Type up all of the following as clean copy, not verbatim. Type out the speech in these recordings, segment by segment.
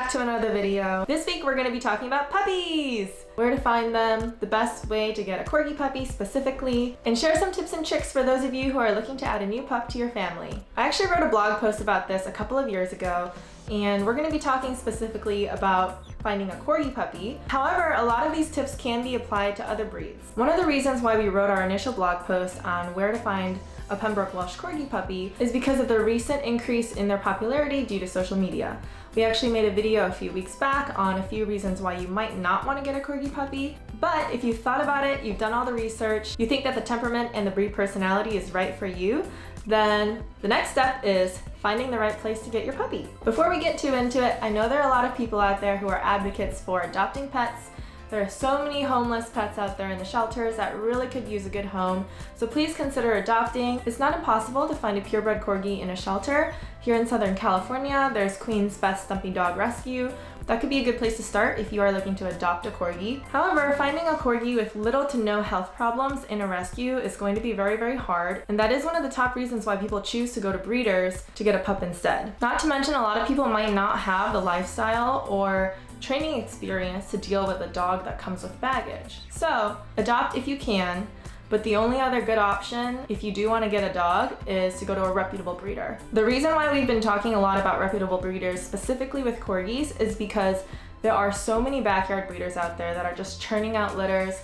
back to another video. This week we're going to be talking about puppies! Where to find them, the best way to get a Corgi puppy specifically, and share some tips and tricks for those of you who are looking to add a new pup to your family. I actually wrote a blog post about this a couple of years ago, and we're going to be talking specifically about finding a Corgi puppy. However, a lot of these tips can be applied to other breeds. One of the reasons why we wrote our initial blog post on where to find a Pembroke Welsh Corgi puppy is because of the recent increase in their popularity due to social media. We actually made a video a few weeks back on a few reasons why you might not want to get a Corgi puppy, but if you've thought about it, you've done all the research, you think that the temperament and the breed personality is right for you, then the next step is finding the right place to get your puppy. Before we get too into it, I know there are a lot of people out there who are advocates for adopting pets. There are so many homeless pets out there in the shelters that really could use a good home, so please consider adopting. It's not impossible to find a purebred Corgi in a shelter. Here in Southern California, there's Queen's Best Stumpy Dog Rescue. That could be a good place to start if you are looking to adopt a Corgi. However, finding a Corgi with little to no health problems in a rescue is going to be very, very hard, and that is one of the top reasons why people choose to go to breeders to get a pup instead. Not to mention, a lot of people might not have the lifestyle or training experience to deal with a dog that comes with baggage. So, adopt if you can, but the only other good option if you do want to get a dog is to go to a reputable breeder. The reason why we've been talking a lot about reputable breeders, specifically with Corgis, is because there are so many backyard breeders out there that are just churning out litters.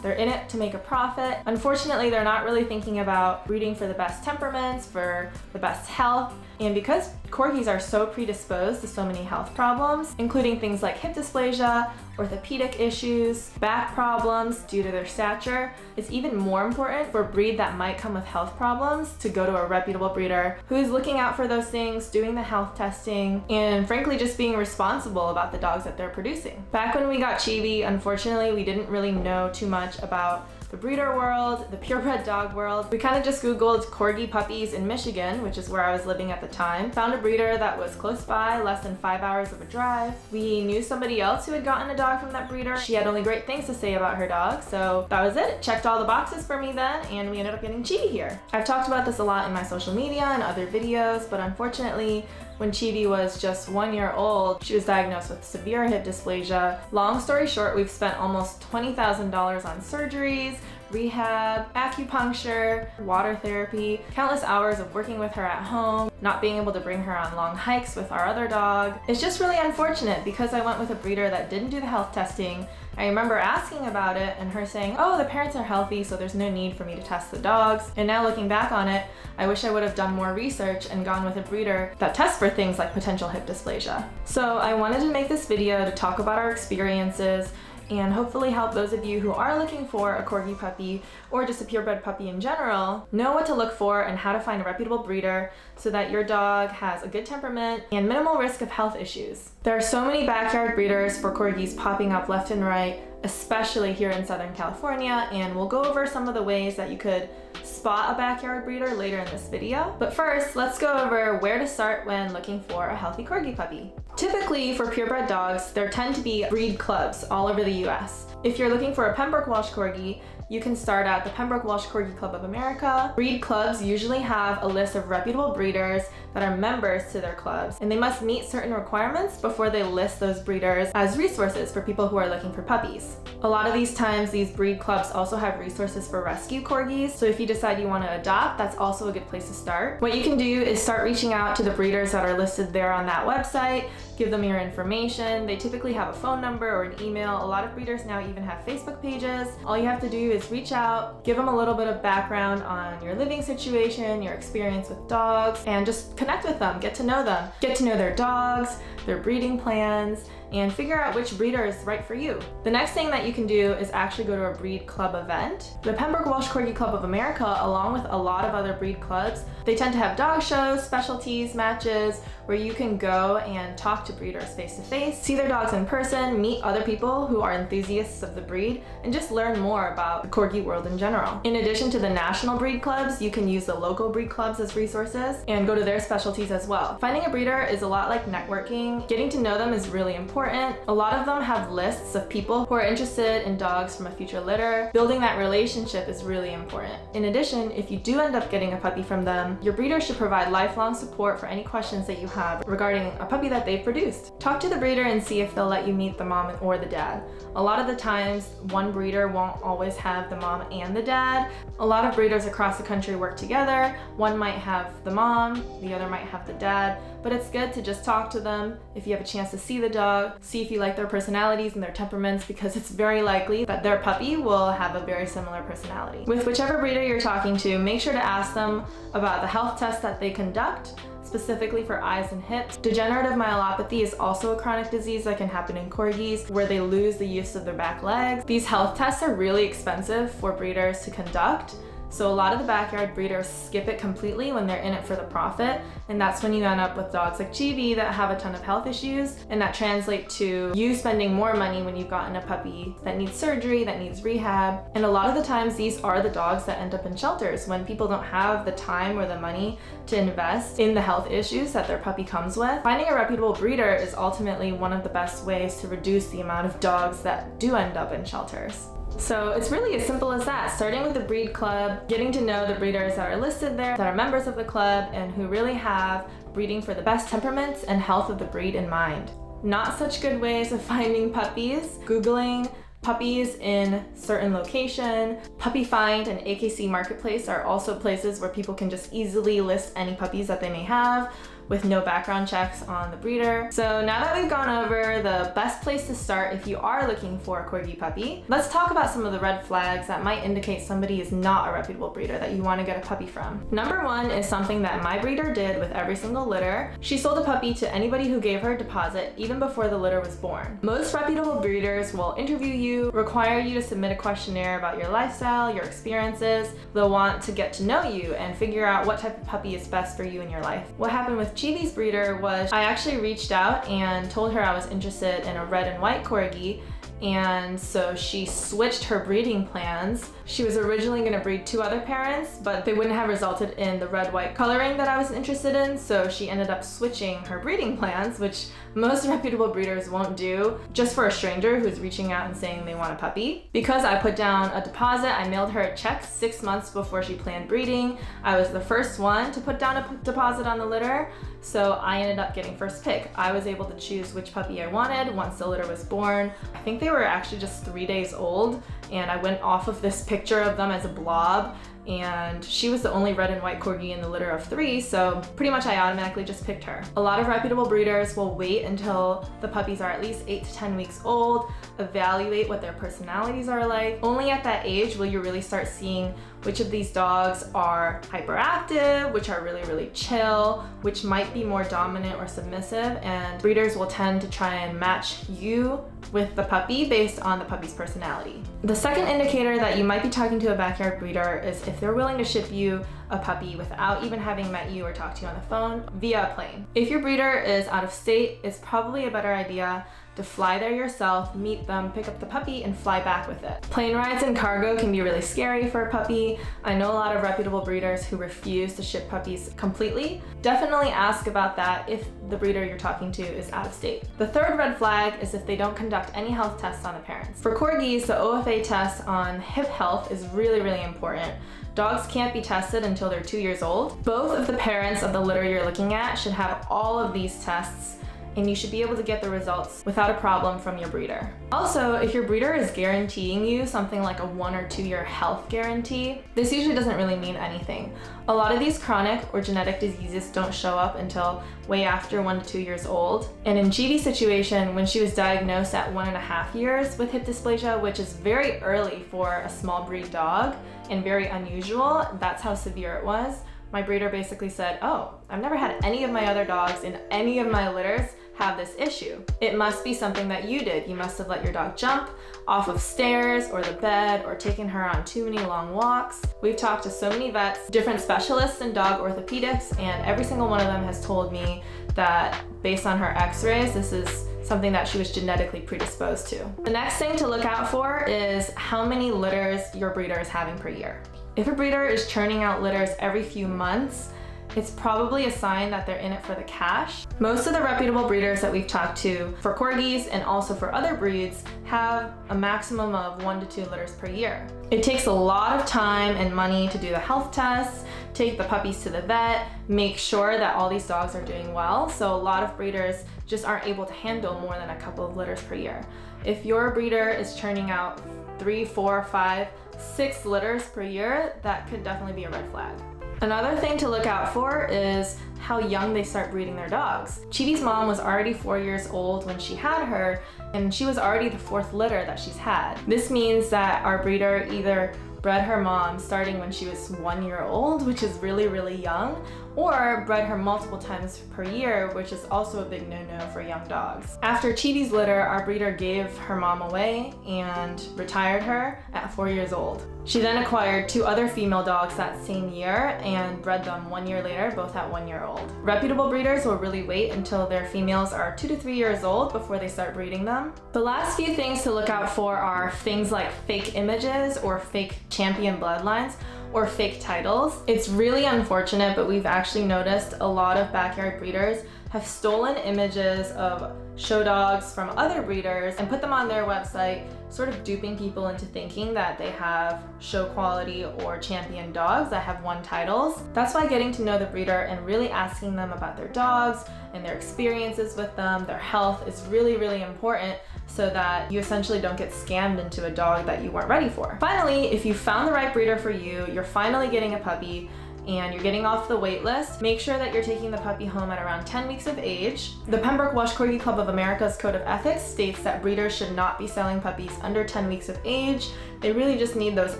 They're in it to make a profit. Unfortunately, they're not really thinking about breeding for the best temperaments, for the best health. And because Corgis are so predisposed to so many health problems, including things like hip dysplasia, orthopedic issues, back problems due to their stature, it's even more important for a breed that might come with health problems to go to a reputable breeder who is looking out for those things, doing the health testing, and frankly just being responsible about the dogs that they're producing. Back when we got Chibi, unfortunately, we didn't really know too much about the breeder world, the purebred dog world. We kind of just Googled Corgi puppies in Michigan, which is where I was living at the time. Found a breeder that was close by, less than 5 hours of a drive. We knew somebody else who had gotten a dog from that breeder. She had only great things to say about her dog, so that was it. It checked all the boxes for me then, and we ended up getting Chibi here. I've talked about this a lot in my social media and other videos, but unfortunately, when Chibi was just 1 year old, she was diagnosed with severe hip dysplasia. Long story short, we've spent almost $20,000 on surgeries, rehab, acupuncture, water therapy, countless hours of working with her at home, not being able to bring her on long hikes with our other dog. It's just really unfortunate because I went with a breeder that didn't do the health testing. I remember asking about it and her saying, oh, the parents are healthy, so there's no need for me to test the dogs. And now looking back on it, I wish I would have done more research and gone with a breeder that tests for things like potential hip dysplasia. So I wanted to make this video to talk about our experiences and hopefully help those of you who are looking for a Corgi puppy or just a purebred puppy in general know what to look for and how to find a reputable breeder so that your dog has a good temperament and minimal risk of health issues. There are so many backyard breeders for Corgis popping up left and right, especially here in Southern California, and we'll go over some of the ways that you could spot a backyard breeder later in this video. But first, let's go over where to start when looking for a healthy Corgi puppy. Typically, for purebred dogs, there tend to be breed clubs all over the US. If you're looking for a Pembroke Welsh Corgi, you can start at the Pembroke Welsh Corgi Club of America. Breed clubs usually have a list of reputable breeders that are members to their clubs, and they must meet certain requirements before they list those breeders as resources for people who are looking for puppies. A lot of these times, these breed clubs also have resources for rescue Corgis, so if you decide you want to adopt, that's also a good place to start. What you can do is start reaching out to the breeders that are listed there on that website, give them your information. They typically have a phone number or an email. A lot of breeders now even have Facebook pages. All you have to do is reach out, give them a little bit of background on your living situation, your experience with dogs, and just connect with them, get to know them. Get to know their dogs, their breeding plans, and figure out which breeder is right for you. The next thing that you can do is actually go to a breed club event. The Pembroke Welsh Corgi Club of America, along with a lot of other breed clubs, they tend to have dog shows, specialties, matches, where you can go and talk to breeders face to face, see their dogs in person, meet other people who are enthusiasts of the breed, and just learn more about the Corgi world in general. In addition to the national breed clubs, you can use the local breed clubs as resources and go to their specialties as well. Finding a breeder is a lot like networking. Getting to know them is really important. important. A lot of them have lists of people who are interested in dogs from a future litter. Building that relationship is really important. In addition, if you do end up getting a puppy from them, your breeder should provide lifelong support for any questions that you have regarding a puppy that they've produced. Talk to the breeder and see if they'll let you meet the mom or the dad. A lot of the times, one breeder won't always have the mom and the dad. A lot of breeders across the country work together. One might have the mom, the other might have the dad, but it's good to just talk to them if you have a chance to see the dog, see if you like their personalities and their temperaments, because it's very likely that their puppy will have a very similar personality. With whichever breeder you're talking to, make sure to ask them about the health tests that they conduct, specifically for eyes and hips. Degenerative myelopathy is also a chronic disease that can happen in corgis where they lose the use of their back legs. These health tests are really expensive for breeders to conduct. So a lot of the backyard breeders skip it completely when they're in it for the profit, and that's when you end up with dogs like Chibi that have a ton of health issues, and that translate to you spending more money when you've gotten a puppy that needs surgery, that needs rehab. And a lot of the times these are the dogs that end up in shelters when people don't have the time or the money to invest in the health issues that their puppy comes with. Finding a reputable breeder is ultimately one of the best ways to reduce the amount of dogs that do end up in shelters. So it's really as simple as that, starting with the breed club, getting to know the breeders that are listed there, that are members of the club, and who really have breeding for the best temperaments and health of the breed in mind. Not such good ways of finding puppies. Googling puppies in certain location, Puppy Find and AKC Marketplace are also places where people can just easily list any puppies that they may have with no background checks on the breeder. So now that we've gone over the best place to start if you are looking for a corgi puppy, let's talk about some of the red flags that might indicate somebody is not a reputable breeder that you want to get a puppy from. Number one is something that my breeder did with every single litter. She sold a puppy to anybody who gave her a deposit even before the litter was born. Most reputable breeders will interview you, require you to submit a questionnaire about your lifestyle, your experiences. They'll want to get to know you and figure out what type of puppy is best for you in your life. What happened with Chibi's breeder was I actually reached out and told her I was interested in a red and white corgi, and so she switched her breeding plans. She was originally going to breed two other parents, but they wouldn't have resulted in the red-white coloring that I was interested in, so she ended up switching her breeding plans, which most reputable breeders won't do, just for a stranger who's reaching out and saying they want a puppy. Because I put down a deposit, I mailed her a check 6 months before she planned breeding. I was the first one to put down a deposit on the litter, so I ended up getting first pick. I was able to choose which puppy I wanted once the litter was born. I think they were actually just 3 days old, and I went off of this picture of them as a blob, and she was the only red and white corgi in the litter of 3, so pretty much I automatically just picked her. A lot of reputable breeders will wait until the puppies are at least 8 to 10 weeks old, evaluate what their personalities are like. Only at that age will you really start seeing which of these dogs are hyperactive, which are really, really chill, which might be more dominant or submissive, and breeders will tend to try and match you with the puppy based on the puppy's personality. The second indicator that you might be talking to a backyard breeder is if they're willing to ship you a puppy without even having met you or talked to you on the phone via a plane. If your breeder is out of state, it's probably a better idea to fly there yourself, meet them, pick up the puppy, and fly back with it. Plane rides and cargo can be really scary for a puppy. I know a lot of reputable breeders who refuse to ship puppies completely. Definitely ask about that if the breeder you're talking to is out of state. The third red flag is if they don't conduct any health tests on the parents. For corgis, the OFA test on hip health is really, really important. Dogs can't be tested until they're 2 years old. Both of the parents of the litter you're looking at should have all of these tests, and you should be able to get the results without a problem from your breeder. Also, if your breeder is guaranteeing you something like a 1 or 2 year health guarantee, this usually doesn't really mean anything. A lot of these chronic or genetic diseases don't show up until way after 1 to 2 years old. And in Chibi's situation, when she was diagnosed at 1.5 years with hip dysplasia, which is very early for a small breed dog and very unusual, that's how severe it was. My breeder basically said, "Oh, I've never had any of my other dogs in any of my litters have this issue. It must be something that you did. You must have let your dog jump off of stairs or the bed or taken her on too many long walks." We've talked to so many vets, different specialists in dog orthopedics, and every single one of them has told me that based on her x-rays, this is something that she was genetically predisposed to. The next thing to look out for is how many litters your breeder is having per year. If a breeder is churning out litters every few months, it's probably a sign that they're in it for the cash. Most of the reputable breeders that we've talked to for Corgis and also for other breeds have a maximum of 1 to 2 litters per year. It takes a lot of time and money to do the health tests, take the puppies to the vet, make sure that all these dogs are doing well. So a lot of breeders just aren't able to handle more than a couple of litters per year. If your breeder is churning out 3, 4, 5, 6 litters per year, that could definitely be a red flag. Another thing to look out for is how young they start breeding their dogs. Chibi's mom was already 4 years old when she had her, and she was already the 4th litter that she's had. This means that our breeder either bred her mom starting when she was 1 year old, which is really, really young, or bred her multiple times per year, which is also a big no-no for young dogs. After Chibi's litter, our breeder gave her mom away and retired her at 4 years old. She then acquired 2 other female dogs that same year and bred them 1 year later, both at 1 year old. Reputable breeders will really wait until their females are 2 to 3 years old before they start breeding them. The last few things to look out for are things like fake images or fake champion bloodlines or fake titles. It's really unfortunate, but we've actually noticed a lot of backyard breeders have stolen images of show dogs from other breeders and put them on their website, sort of duping people into thinking that they have show quality or champion dogs that have won titles. That's why getting to know the breeder and really asking them about their dogs and their experiences with them, their health, is really, really important, so that you essentially don't get scammed into a dog that you weren't ready for. Finally, if you found the right breeder for you, you're finally getting a puppy, and you're getting off the wait list, make sure that you're taking the puppy home at around 10 weeks of age. The Pembroke Welsh Corgi Club of America's Code of Ethics states that breeders should not be selling puppies under 10 weeks of age. They really just need those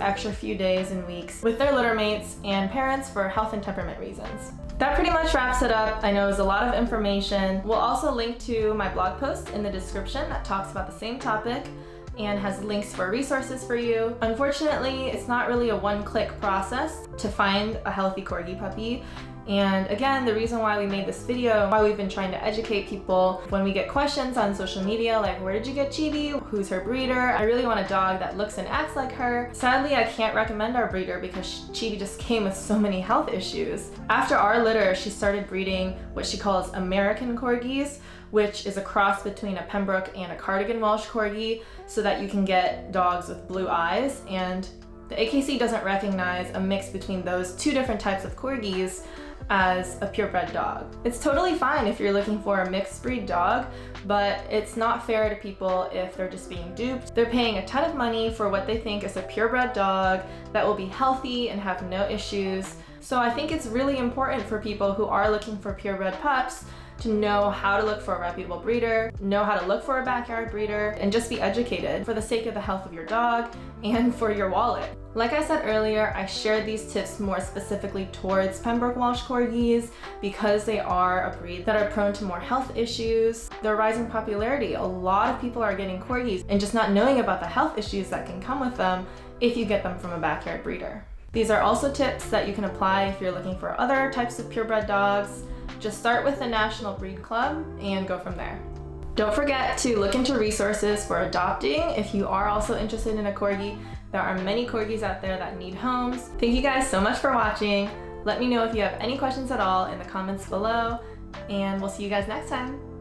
extra few days and weeks with their litter mates and parents for health and temperament reasons. That pretty much wraps it up. I know it's a lot of information. We'll also link to my blog post in the description that talks about the same topic and has links for resources for you. Unfortunately, it's not really a one-click process to find a healthy Corgi puppy. And again, the reason why we made this video, why we've been trying to educate people when we get questions on social media like, where did you get Chibi? Who's her breeder? I really want a dog that looks and acts like her. Sadly, I can't recommend our breeder because Chibi just came with so many health issues. After our litter, she started breeding what she calls American Corgis, which is a cross between a Pembroke and a Cardigan Welsh Corgi, so that you can get dogs with blue eyes. And the AKC doesn't recognize a mix between those 2 different types of Corgis as a purebred dog. It's totally fine if you're looking for a mixed breed dog, but it's not fair to people if they're just being duped. They're paying a ton of money for what they think is a purebred dog that will be healthy and have no issues. So I think it's really important for people who are looking for purebred pups to know how to look for a reputable breeder, know how to look for a backyard breeder, and just be educated for the sake of the health of your dog and for your wallet. Like I said earlier, I shared these tips more specifically towards Pembroke Welsh Corgis because they are a breed that are prone to more health issues. Their rising popularity, a lot of people are getting Corgis and just not knowing about the health issues that can come with them if you get them from a backyard breeder. These are also tips that you can apply if you're looking for other types of purebred dogs. Just start with the National Breed Club and go from there. Don't forget to look into resources for adopting if you are also interested in a Corgi. There are many Corgis out there that need homes. Thank you guys so much for watching. Let me know if you have any questions at all in the comments below, and we'll see you guys next time.